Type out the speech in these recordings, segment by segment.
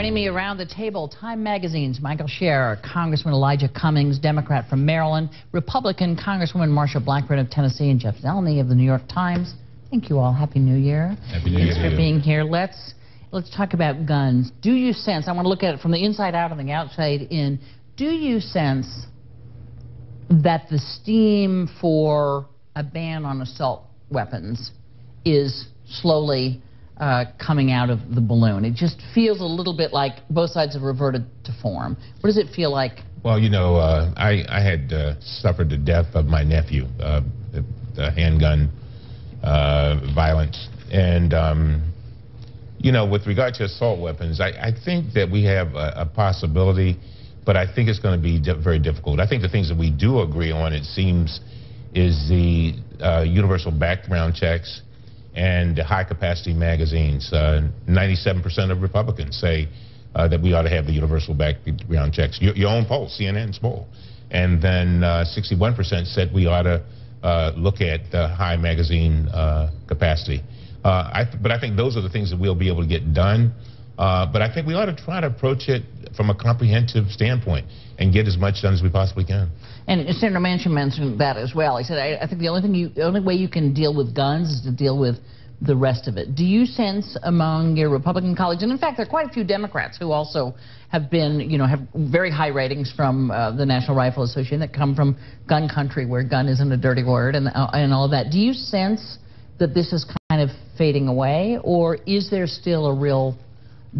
Joining me around the table, Time Magazine's Michael Scherer, Congressman Elijah Cummings, Democrat from Maryland, Republican Congresswoman Marsha Blackburn of Tennessee, and Jeff Zeleny of the New York Times. Thank you all. Happy New Year. Happy New Year. Thanks for being here. Let's talk about guns. Do you sense, I want to look at it from the inside out and the outside in, do you sense that the steam for a ban on assault weapons is slowly coming out of the balloon? It just feels a little bit like both sides have reverted to form. What does it feel like? Well, you know, I had suffered the death of my nephew, the handgun violence. And, you know, with regard to assault weapons, I think that we have a possibility, but I think it's going to be very difficult. I think the things that we do agree on, it seems, is the universal background checks and high-capacity magazines. 97% of Republicans say that we ought to have the universal background checks. Your own poll, CNN's poll. And then 61% said we ought to look at the high magazine capacity. But I think those are the things that we'll be able to get done. But I think we ought to try to approach it from a comprehensive standpoint and get as much done as we possibly can. And Senator Manchin mentioned that as well. He said, I think the only way you can deal with guns is to deal with the rest of it. Do you sense among your Republican colleagues, and in fact there are quite a few Democrats who also have been, you know, have very high ratings from the National Rifle Association that come from gun country where gun isn't a dirty word and all of that. Do you sense that this is kind of fading away, or is there still a real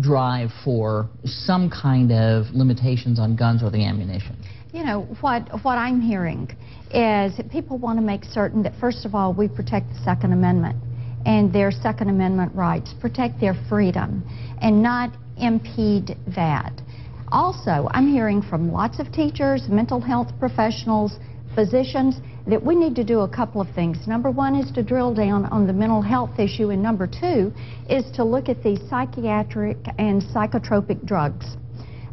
drive for some kind of limitations on guns or the ammunition? You know, what I'm hearing is people want to make certain that, first of all, we protect the Second Amendment and their Second Amendment rights, protect their freedom, and not impede that. Also, I'm hearing from lots of teachers, mental health professionals, physicians, that we need to do a couple of things. Number one is to drill down on the mental health issue, and number two is to look at the psychiatric and psychotropic drugs,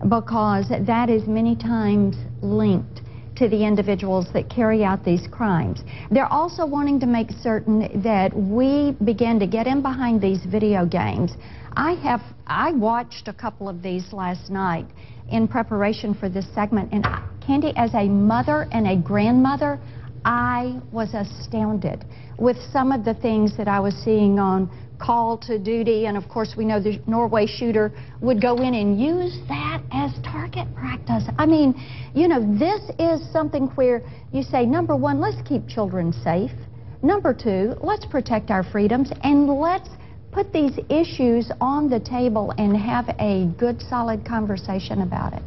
because that is many times linked to the individuals that carry out these crimes. They're also wanting to make certain that we begin to get in behind these video games. I watched a couple of these last night in preparation for this segment, and Candy, as a mother and a grandmother, I was astounded with some of the things that I was seeing on Call to Duty, and of course we know the Norway shooter would go in and use that as target practice. I mean, you know, this is something where you say, number one, let's keep children safe. Number two, let's protect our freedoms, and let's put these issues on the table and have a good, solid conversation about it.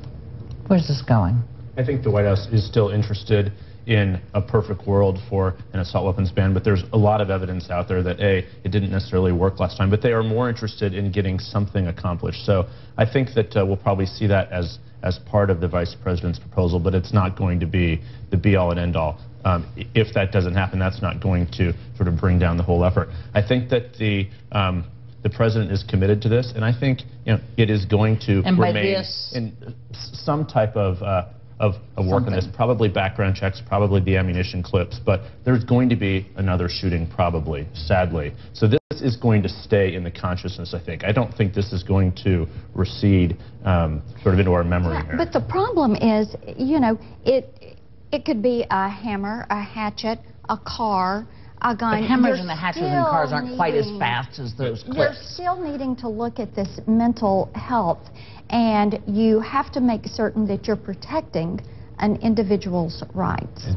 Where's this going? I think the White House is still interested in a perfect world for an assault weapons ban, but there's a lot of evidence out there that, A, it didn't necessarily work last time, but they are more interested in getting something accomplished. So I think that we'll probably see that as part of the Vice President's proposal, but it's not going to be the be-all and end-all. If that doesn't happen, that's not going to sort of bring down the whole effort. I think that the President is committed to this, and I think, you know, it is going to remain in some type of work on this, probably background checks, probably the ammunition clips, but there's going to be another shooting probably, sadly. So this is going to stay in the consciousness, I think. I don't think this is going to recede sort of into our memory here. But the problem is, you know, it could be a hammer, a hatchet, a car, a gun. The hammers and the hatchets in cars aren't quite as fast as those clips. You're still needing to look at this mental health, and you have to make certain that you're protecting an individual's rights.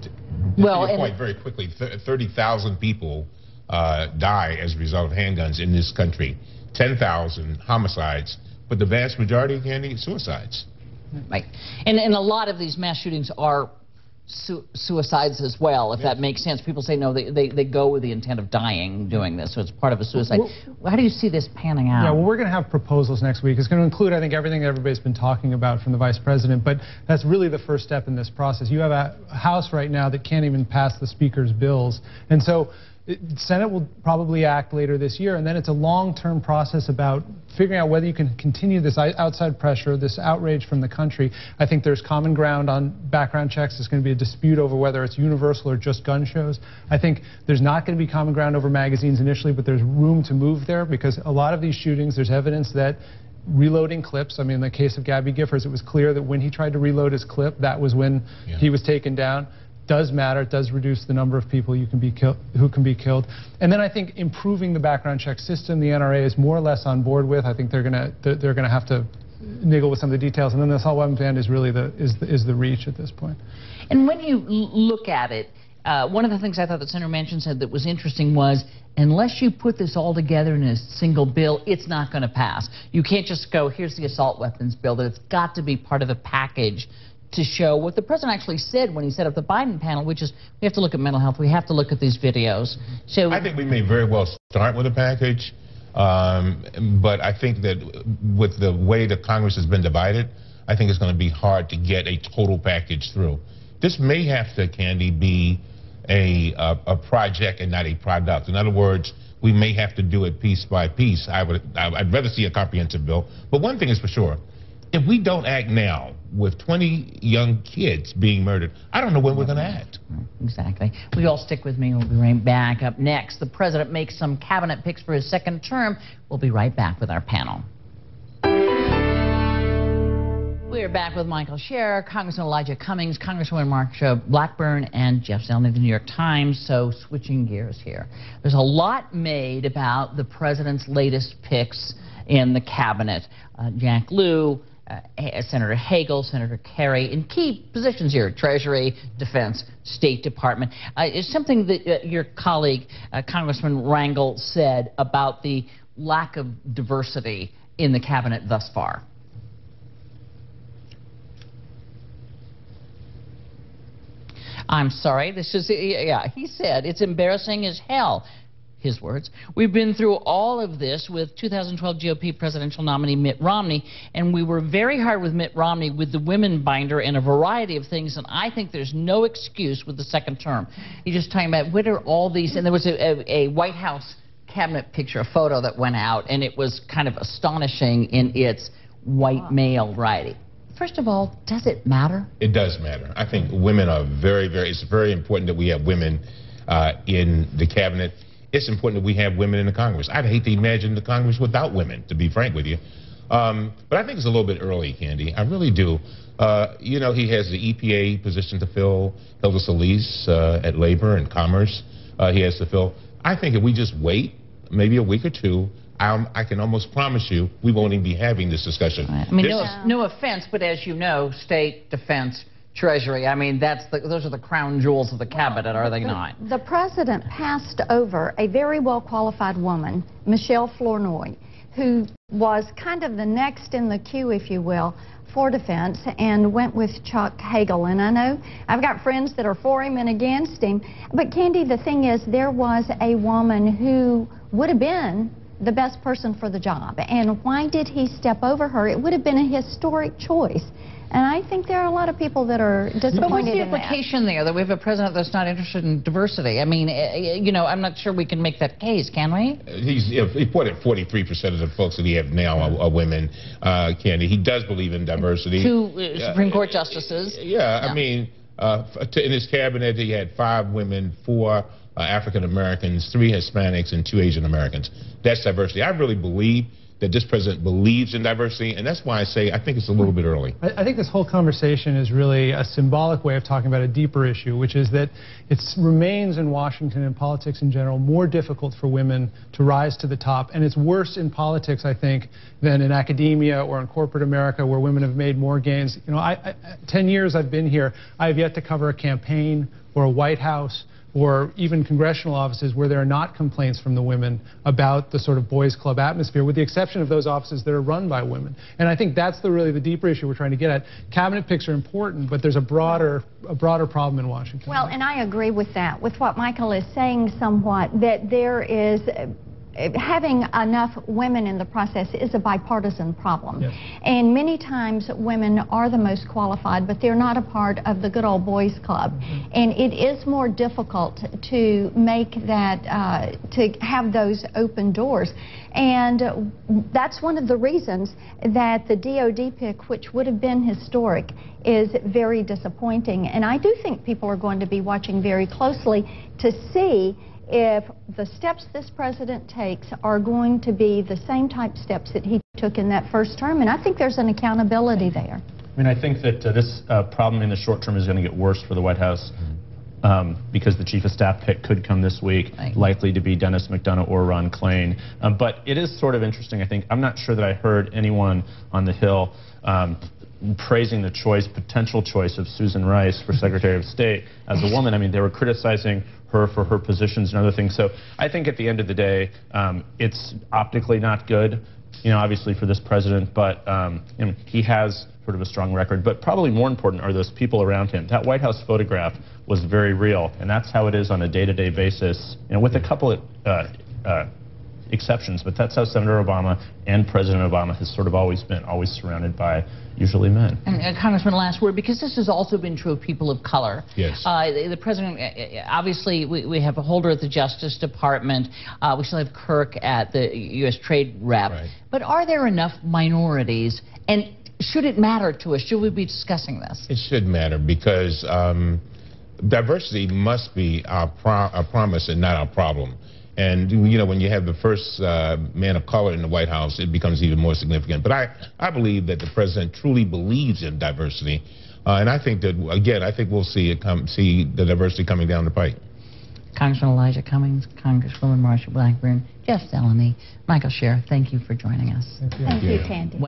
Well, and point very quickly, 30,000 people die as a result of handguns in this country. 10,000 homicides, but the vast majority, Candy, suicides. Right, and a lot of these mass shootings are suicides as well, if that makes sense. People say no, they go with the intent of dying doing this, so it's part of a suicide. How do you see this panning out? Yeah, well, we're going to have proposals next week. It's going to include, I think, everything that everybody's been talking about from the Vice President, but that's really the first step in this process. You have a House right now that can't even pass the Speaker's bills, and so the Senate will probably act later this year, and then it's a long-term process about figuring out whether you can continue this outside pressure, this outrage from the country. I think there's common ground on background checks. There's going to be a dispute over whether it's universal or just gun shows. I think there's not going to be common ground over magazines initially, but there's room to move there, because a lot of these shootings, there's evidence that reloading clips. I mean, in the case of Gabby Giffords, it was clear that when he tried to reload his clip, that was when he was taken down. Does matter. It does reduce the number of people who can be killed. And then I think improving the background check system, the NRA is more or less on board with. I think they're gonna have to niggle with some of the details. And then the assault weapons ban is really the reach at this point. And when you look at it, one of the things I thought that Senator Manchin said that was interesting was, unless you put this all together in a single bill, it's not going to pass. You can't just go, here's the assault weapons bill. That it's got to be part of a package to show what the president actually said when he set up the Biden panel, which is we have to look at mental health, we have to look at these videos. So I think we may very well start with a package, but I think that with the way that Congress has been divided, I think it's going to be hard to get a total package through. This may have to, Candy, be a project and not a product. In other words, we may have to do it piece by piece. I'd rather see a comprehensive bill. But one thing is for sure, if we don't act now, with 20 young kids being murdered, I don't know when we're going to act. Exactly. We all stick with me. We'll be right back. Up next, the president makes some cabinet picks for his second term. We'll be right back with our panel. We're back with Michael Scherer, Congressman Elijah Cummings, Congresswoman Marsha Blackburn, and Jeff Zeleny of the New York Times. So switching gears here. There's a lot made about the president's latest picks in the cabinet. Jack Lew, Senator Hagel, Senator Kerry, in key positions here, Treasury, Defense, State Department. Is something that your colleague, Congressman Rangel, said about the lack of diversity in the cabinet thus far? I'm sorry, this is, yeah, he said, it's embarrassing as hell. His words. We've been through all of this with 2012 GOP presidential nominee Mitt Romney, and we were very hard with Mitt Romney with the women binder and a variety of things, and I think there's no excuse with the second term. You're just talking about what are all these, and there was a White House cabinet picture, a photo that went out, and it was kind of astonishing in its white male variety. First of all, does it matter? It does matter. I think women are it's very important that we have women in the cabinet. It's important that we have women in the Congress. I'd hate to imagine the Congress without women, to be frank with you. But I think it's a little bit early, Candy. I really do. You know, he has the EPA position to fill, Hilda Solis at Labor and Commerce he has to fill. I think if we just wait maybe a week or two, I can almost promise you we won't even be having this discussion. Right. I mean, no offense, but as you know, State, Defense, Treasury, I mean, those are the crown jewels of the cabinet, are they not? The president passed over a very well-qualified woman, Michelle Flournoy, who was kind of the next in the queue, if you will, for defense, and went with Chuck Hagel. And I know I've got friends that are for him and against him, but Candy, the thing is, there was a woman who would have been the best person for the job. And why did he step over her? It would have been a historic choice. And I think there are a lot of people that are disappointed in that. But what's the implication there, that we have a president that's not interested in diversity? I mean, you know, I'm not sure we can make that case, can we? He put it 43% of the folks that he have now are women, Candy. He does believe in diversity. 2 Supreme Court justices. Yeah, I mean, in his cabinet he had 5 women, 4 African Americans, 3 Hispanics, and 2 Asian Americans. That's diversity. I really believe that this president believes in diversity, and that's why I say I think it's a little bit early. I think this whole conversation is really a symbolic way of talking about a deeper issue, which is that it remains in Washington and politics in general more difficult for women to rise to the top, and it's worse in politics, I think, than in academia or in corporate America, where women have made more gains. You know, 10 years I've been here, I have yet to cover a campaign or a White House or even congressional offices where there are not complaints from the women about the sort of boys club atmosphere, with the exception of those offices that are run by women. And I think that's really the deeper issue we're trying to get at. Cabinet picks are important, but there's a broader problem in Washington. Well, and I agree with that, with what Michael is saying somewhat, that there is having enough women in the process is a bipartisan problem. Yes. And many times women are the most qualified, but they're not a part of the good old boys club. Mm-hmm. And it is more difficult to make that, to have those open doors. And that's one of the reasons that the DOD pick, which would have been historic, is very disappointing. And I do think people are going to be watching very closely to see if the steps this president takes are going to be the same type steps that he took in that first term, and I think there's an accountability there. I mean, I think that this problem in the short term is going to get worse for the White House because the chief of staff pick could come this week, likely to be Dennis McDonough or Ron Klain. But it is sort of interesting, I think. I'm not sure that I heard anyone on the Hill praising the potential choice of Susan Rice for Secretary of State as a woman. I mean, they were criticizing her for her positions and other things. So I think at the end of the day, it's optically not good, obviously for this president, but he has sort of a strong record. But probably more important are those people around him. That White House photograph was very real, and that's how it is on a day-to-day basis, with a couple of exceptions, but that's how Senator Obama and President Obama has sort of always been, always surrounded by usually men. And Congressman, last word, because this has also been true of people of color. Yes. The president, obviously, we have a Holder at the Justice Department. We still have Kirk at the U.S. Trade Rep. Right. But are there enough minorities? And should it matter to us? Should we be discussing this? It should matter because diversity must be our promise and not our problem. And, when you have the first man of color in the White House, it becomes even more significant. But I believe that the president truly believes in diversity. And I think that, again, I think we'll see the diversity coming down the pike. Congressman Elijah Cummings, Congresswoman Marsha Blackburn, Jeff Zeleny, Michael Scher, thank you for joining us. Thank you, Tandy.